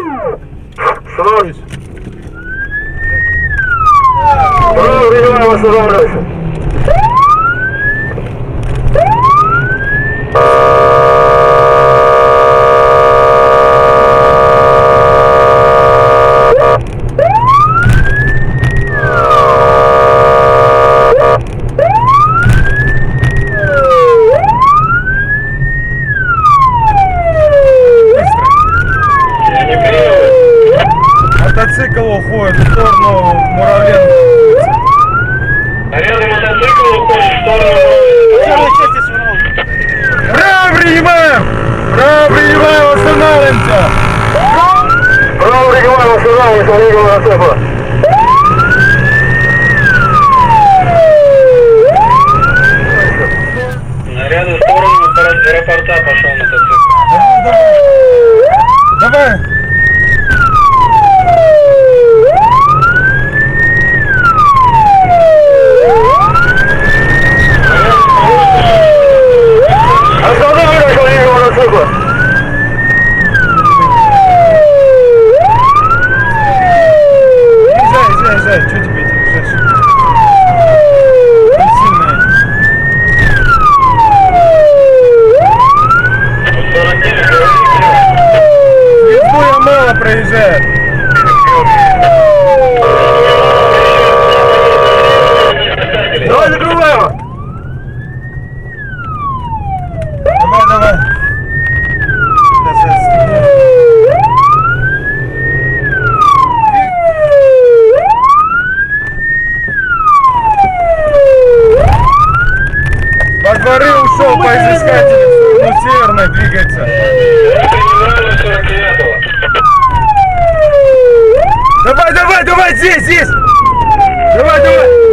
Останавливайся. Право, принимаем, останавливайся. Мотоцикл уходит в сторону Муравленко. Наряды мотоцикл уходит в сторону Муравленко. Право принимаем! Право принимаем, останавливаемся! Право принимаем, останавливайся, коллега мотоцикла. Наряды в сторону аэропорта пошел мотоцикл. Давай! Останавливай, коллега мотоцикла. Езжай, что тебе эти езжаешь? Не сильно эти. 49, Звезду я мало проезжает. давай закрываем. Давай. Сейчас я стегну. Во дворы ушел по изыскателю, в сторону северной двигается. Давай, здесь! Давай!